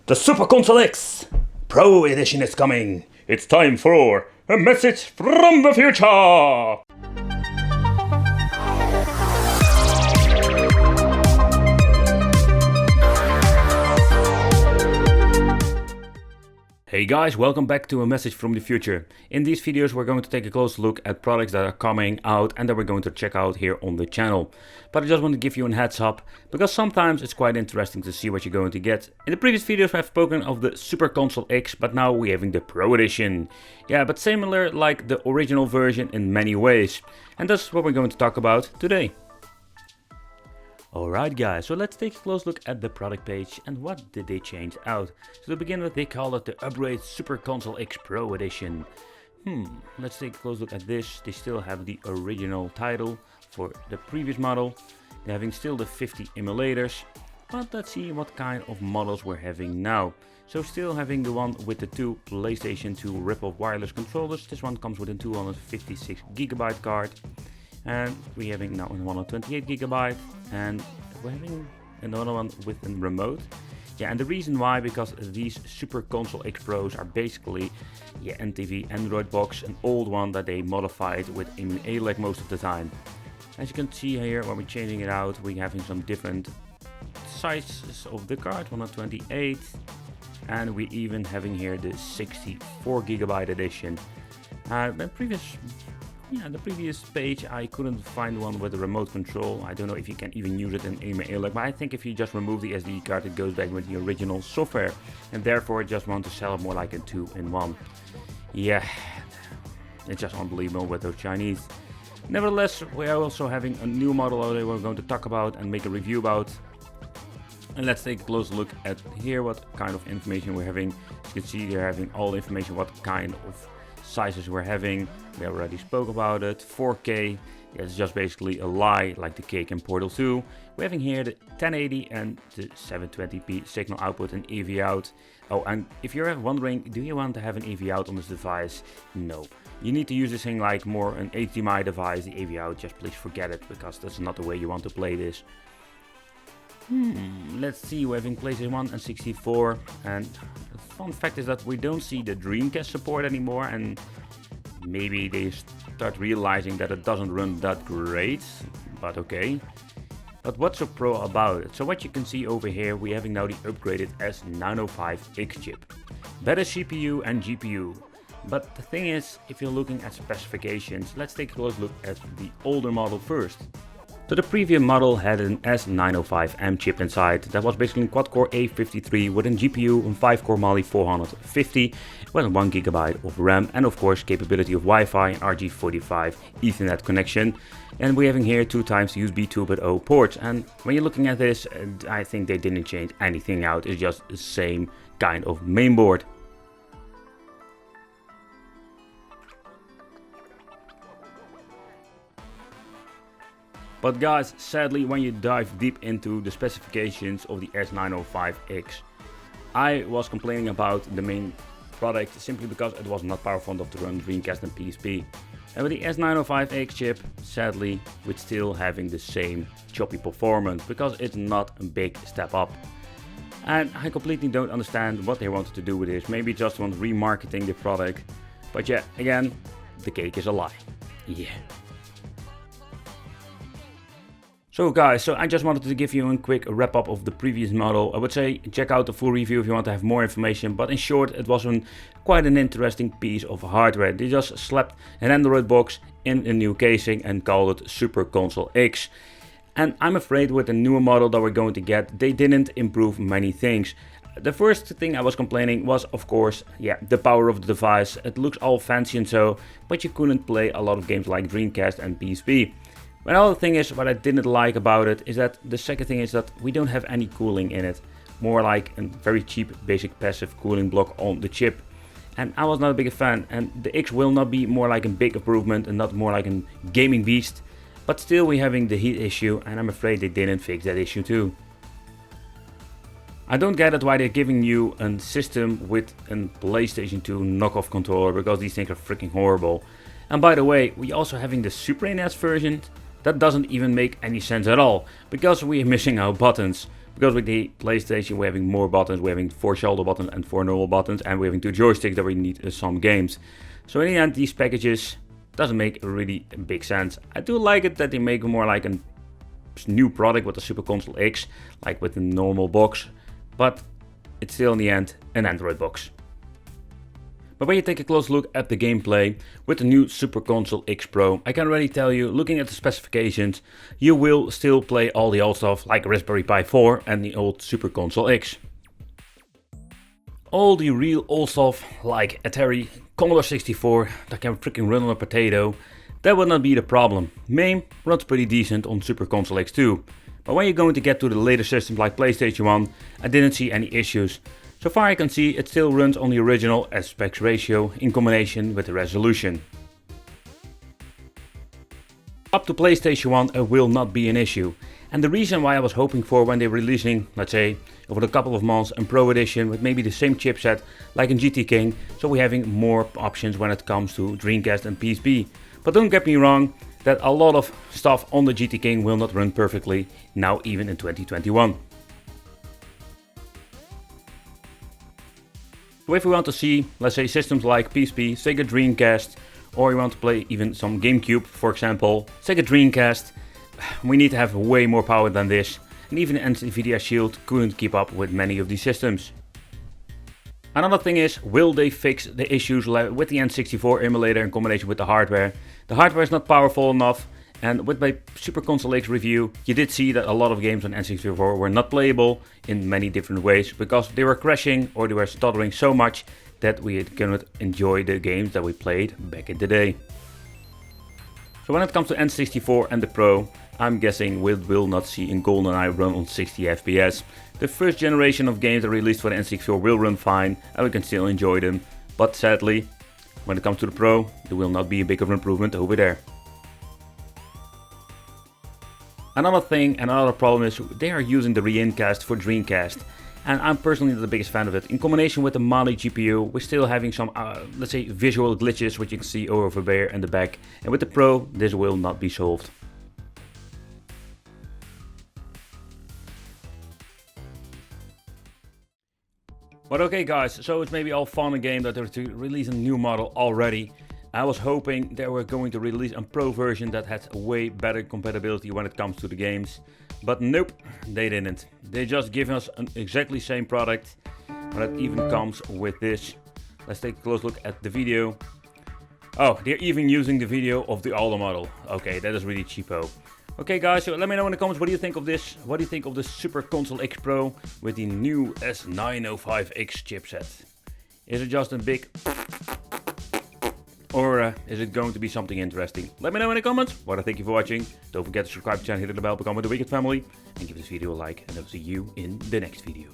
The Super Console X Pro Edition is coming. It's time for a message from the future. Hey guys, welcome back to a message from the future. In these videos we're going to take a close look at products that are coming out and that we're going to check out here on the channel. But I just want to give you a heads up, because sometimes it's quite interesting to see what you're going to get. In the previous videos I've spoken of the Super Console X, but now we're having the Pro Edition. Yeah, but similar like the original version in many ways. And that's what we're going to talk about today. Alright guys, so let's take a close look at the product page and what did they change out. So to begin with, they call it the Upgrade Super Console X Pro Edition. Let's take a close look at this. They still have the original title for the previous model. They're having still the 50 emulators, but let's see what kind of models we're having now. So still having the one with the two PlayStation 2 rip-off wireless controllers. This one comes with a 256GB card. And we're having now a 128GB, and we're having another one with a remote. Yeah, and the reason why, because these Super Console X Pros are basically NTV Android box, an old one that they modified with Emulator most of the time. As you can see here, when we're changing it out, we're having some different sizes of the card, 128, and we're even having here the 64GB edition. The previous page I couldn't find one with a remote control. I don't know if you can even use it in Emulator, but I think if you just remove the SD card it goes back with the original software, and therefore I just want to sell it more like a 2-in-1. Yeah, it's just unbelievable with those Chinese. Nevertheless, we are also having a new model that we're going to talk about and make a review about. And let's take a close look at here what kind of information we're having. As you can see, they're having all the information what kind of sizes we're having. We already spoke about it. 4K, it's just basically a lie like the cake in Portal 2. We're having here the 1080 and the 720p signal output and EV out. Oh, and if you're wondering, do you want to have an EV out on this device? No. You need to use this thing like more an HDMI device, the EV out, just please forget it, because that's not the way you want to play this. Let's see, we're having PlayStation 1 and 64, and the fun fact is that we don't see the Dreamcast support anymore, and maybe they start realizing that it doesn't run that great, but okay. But what's so pro about it? So what you can see over here, we're having now the upgraded S905X chip. Better CPU and GPU. But the thing is, if you're looking at specifications, let's take a close look at the older model first. So the previous model had an S905M chip inside that was basically quad-core A53 with a GPU and 5-core Mali 450 with 1GB of RAM and of course capability of Wi-Fi and RJ45 Ethernet connection. And we're having here 2x USB 2.0 ports, and when you're looking at this, I think they didn't change anything out, it's just the same kind of mainboard. But guys, sadly, when you dive deep into the specifications of the S905X, I was complaining about the main product simply because it was not powerful enough to run Dreamcast and PSP. And with the S905X chip, sadly, we're still having the same choppy performance because it's not a big step up. And I completely don't understand what they wanted to do with this. Maybe just want remarketing the product. But yeah, again, the cake is a lie. Yeah. So guys, I just wanted to give you a quick wrap up of the previous model. I would say check out the full review if you want to have more information, but in short it was quite an interesting piece of hardware. They just slapped an Android box in a new casing and called it Super Console X. And I'm afraid with the newer model that we're going to get, they didn't improve many things. The first thing I was complaining was, of course, the power of the device. It looks all fancy and so, but you couldn't play a lot of games like Dreamcast and PSP. Another thing is, what I didn't like about it is that the second thing is that we don't have any cooling in it. More like a very cheap basic passive cooling block on the chip. And I was not a big fan, and the X will not be more like a big improvement and not more like a gaming beast. But still we're having the heat issue, and I'm afraid they didn't fix that issue too. I don't get it why they're giving you a system with a PlayStation 2 knockoff controller, because these things are freaking horrible. And by the way, we're also having the Super NES version. That doesn't even make any sense at all, because we are missing our buttons. Because with the PlayStation we're having more buttons, we're having 4 shoulder buttons and 4 normal buttons, and we're having 2 joysticks that we need some games. So in the end, these packages doesn't make really big sense. I do like it that they make more like a new product with the Super Console X, like with the normal box, but it's still in the end an Android box. But when you take a close look at the gameplay with the new Super Console X Pro, I can already tell you, looking at the specifications, you will still play all the old stuff like Raspberry Pi 4 and the old Super Console X. All the real old stuff like Atari, Commodore 64 that can freaking run on a potato, that would not be the problem. MAME runs pretty decent on Super Console X too. But when you're going to get to the later systems like PlayStation 1, I didn't see any issues. So far I can see it still runs on the original aspect ratio in combination with the resolution. Up to PlayStation 1 it will not be an issue. And the reason why I was hoping for when they're releasing, let's say, over a couple of months, a Pro Edition with maybe the same chipset like in GT King, so we're having more options when it comes to Dreamcast and PSP. But don't get me wrong, that a lot of stuff on the GT King will not run perfectly, now even in 2021. So if we want to see, let's say, systems like PSP, Sega Dreamcast, or you want to play even some GameCube, for example, Sega Dreamcast, we need to have way more power than this, and even the NVIDIA Shield couldn't keep up with many of these systems. Another thing is, will they fix the issues with the N64 emulator in combination with the hardware? The hardware is not powerful enough, and with my Super Console X review, you did see that a lot of games on N64 were not playable in many different ways because they were crashing or they were stuttering so much that we cannot enjoy the games that we played back in the day. So when it comes to N64 and the Pro, I'm guessing we will not see in GoldenEye run on 60 FPS. The first generation of games that are released for the N64 will run fine and we can still enjoy them, but sadly, when it comes to the Pro, there will not be a big of an improvement over there. Another thing and another problem is they are using the Reincast for Dreamcast, and I'm personally not the biggest fan of it. In combination with the Mali GPU, we're still having some, let's say, visual glitches, which you can see over there in the back, and with the Pro, this will not be solved. But okay guys, so it's maybe all fun and game that they're to release a new model already. I was hoping they were going to release a Pro version that had way better compatibility when it comes to the games. But nope, they didn't. They just give us an exactly same product, but it even comes with this. Let's take a close look at the video. Oh, they're even using the video of the older model. Okay, that is really cheapo. Okay guys, so let me know in the comments what do you think of this. What do you think of the Super Console X Pro with the new S905X chipset? Is it just a big... or is it going to be something interesting? Let me know in the comments. Well, thank you for watching. Don't forget to subscribe to the channel, hit the bell, become with the Wicked Family, and give this video a like, and I'll see you in the next video.